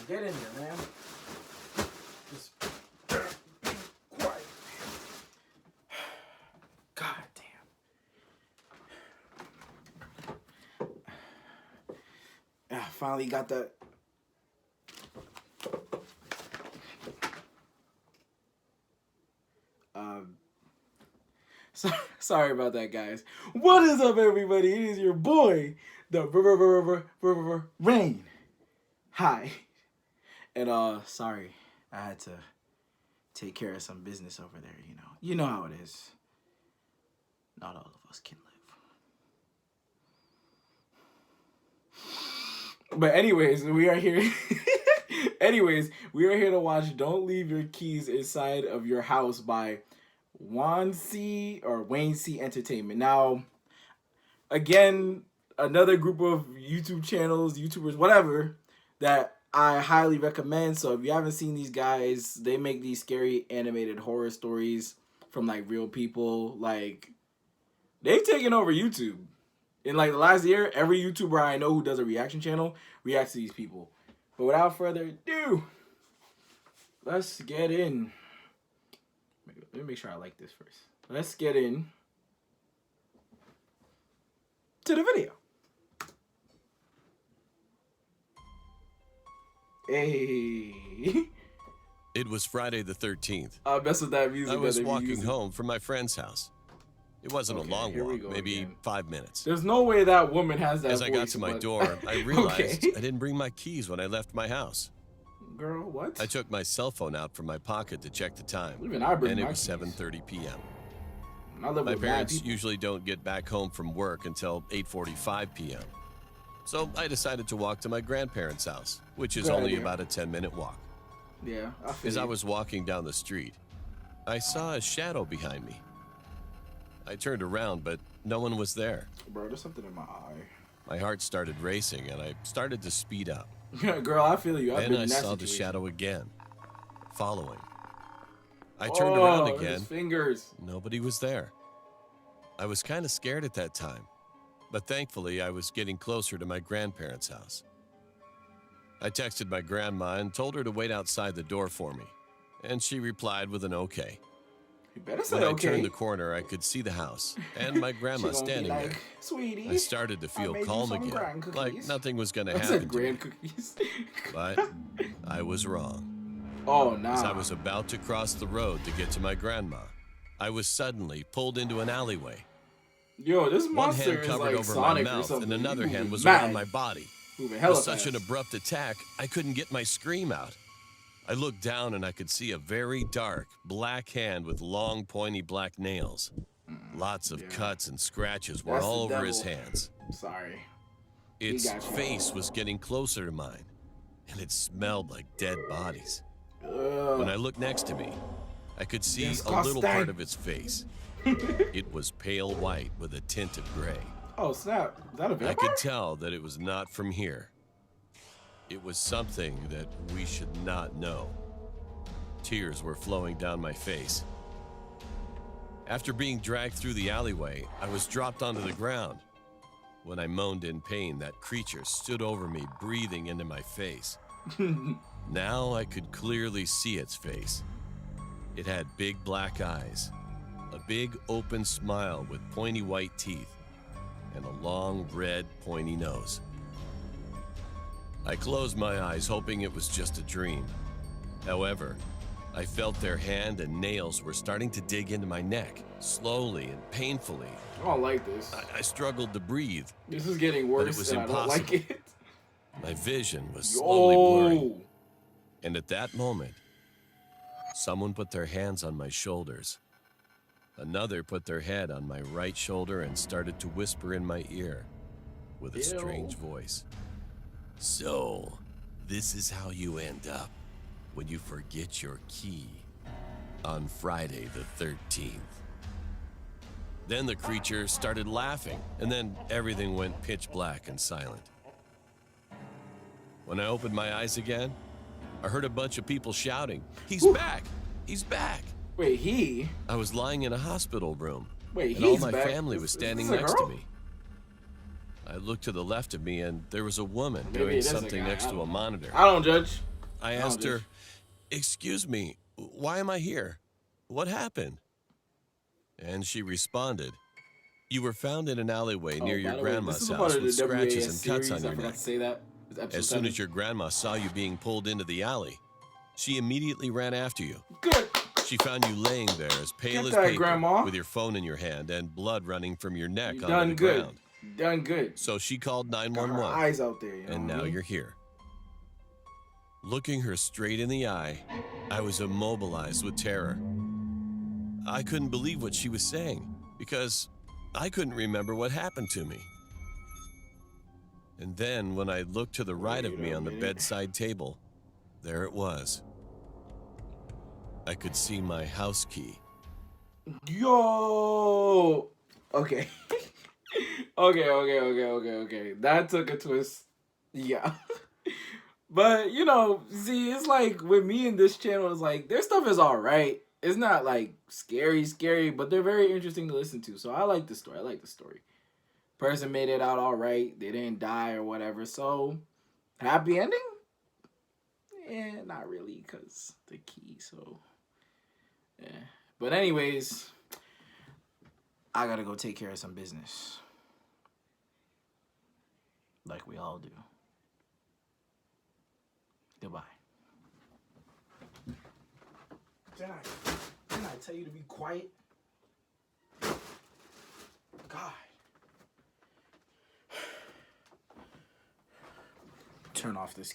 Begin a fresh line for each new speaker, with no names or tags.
Get in there, man. Just quiet. God damn. Finally got that. Sorry about that, guys. What is up, everybody? It is your boy, the Rain. Hi. And sorry, I had to take care of some business over there. You know how it is. Not all of us can live. But anyways, we are here. We are here to watch "Don't Leave Your Keys Inside of Your House" by Wayne C Entertainment. Now, again, another group of YouTubers, whatever, that I highly recommend. So if you haven't seen these guys, they make these scary animated horror stories from like real people. Like, they've taken over YouTube. In like the last year, every YouTuber I know who does a reaction channel reacts to these people. But without further ado, let's get in. Let me make sure I like this first. Let's get in to the video. Hey.
It was Friday the 13th.
I'll mess with that music.
I was walking home from my friend's house. It wasn't a long walk, maybe 5 minutes.
There's no way that woman has that
As I got to my door, I realized I didn't bring my keys when I left my house.
Girl, what?
I took my cell phone out from my pocket to check the time,
Even I bring
and it
my
was
keys.
7:30 p.m.
My
parents usually don't get back home from work until 8:45 p.m. So I decided to walk to my grandparents' house, which is only about a 10-minute walk.
Yeah,
As I was walking down the street, I saw a shadow behind me. I turned around, but no one was there.
Bro, there's something in my eye.
My heart started racing, and I started to speed up.
Girl, I feel you.
Then I saw the shadow again, following. I turned around again.
His fingers.
Nobody was there. I was kind of scared at that time, but thankfully I was getting closer to my grandparents' house. I texted my grandma and told her to wait outside the door for me, and she replied with an okay.
You better say
When
okay.
I turned the corner, I could see the house and my grandma standing
like,
there.
Sweetie,
I started to feel calm again, like nothing was going to happen to me.
Cookies.
But I was wrong.
Oh, nah.
As I was about to cross the road to get to my grandma, I was suddenly pulled into an alleyway.
Yo, this
One
monster
hand
is
covered
like
over
Sonic
my
or
mouth,
something.
and another
You
hand was
mad.
around my body.
Moving
With
hella
such an
fast.
abrupt attack, I couldn't get my scream out. I looked down and I could see a very dark, black hand with long, pointy black nails. Lots of cuts and scratches were
That's
all
the
over his
devil.
hands.
Sorry.
Its
got you.
face was getting closer to mine, and it smelled like dead bodies.
Ugh.
When I looked next to me, I could see a
Disgusting.
little part of its face. It was pale white with a tint of gray.
Oh, snap. Is that a vampire?
I could tell that it was not from here. It was something that we should not know. Tears were flowing down my face. After being dragged through the alleyway, I was dropped onto the ground. When I moaned in pain, that creature stood over me, breathing into my face. Now I could clearly see its face. It had big black eyes, a big open smile with pointy white teeth, and a long red pointy nose. I closed my eyes, hoping it was just a dream. However, I felt their hand and nails were starting to dig into my neck, slowly and painfully.
I don't like this.
I struggled to breathe.
This is getting worse,
was
and I don't like
impossible.
it.
My vision was slowly blurring.
Yo.
And at that moment, someone put their hands on my shoulders. Another put their head on my right shoulder and started to whisper in my ear with a
Ew.
strange voice. So, this is how you end up when you forget your key on Friday the 13th. Then the creature started laughing, and then everything went pitch black and silent. When I opened my eyes again, I heard a bunch of people shouting, "He's back! He's back!"
Wait, he?
I was lying in a hospital room,
Wait,
and all
he's
my
back?
family was
Is
standing
this a
next to
girl?
me. I looked to the left of me, and there was a woman
Maybe it
doing
is a
something
guy.
next to a monitor.
I don't judge.
I asked her, "Excuse me, why am I here? What happened?" And she responded, "You were found in an alleyway near your grandma's house with scratches and cuts on your neck. As soon as your grandma saw you being pulled into the alley, she immediately ran after you.
Good.
She found you laying there as pale as paper with your phone in your hand and blood running from your neck onto the ground.
Done good.
So she called 911.
Got her eyes out there,
and now you're here." Looking her straight in the eye, I was immobilized with terror. I couldn't believe what she was saying because I couldn't remember what happened to me. And then when I looked to the right of me on the bedside table, there it was. I could see my house key.
Yo! Okay. Okay. That took a twist. Yeah. But, you know, see, it's like with me and this channel, it's like their stuff is alright. It's not like scary, but they're very interesting to listen to. So I like the story. Person made it out alright. They didn't die or whatever. So, happy ending? Yeah, not really, because the key, so. Yeah. But anyways, I gotta go take care of some business. Like we all do. Goodbye. Didn't I tell you to be quiet? God. Turn off this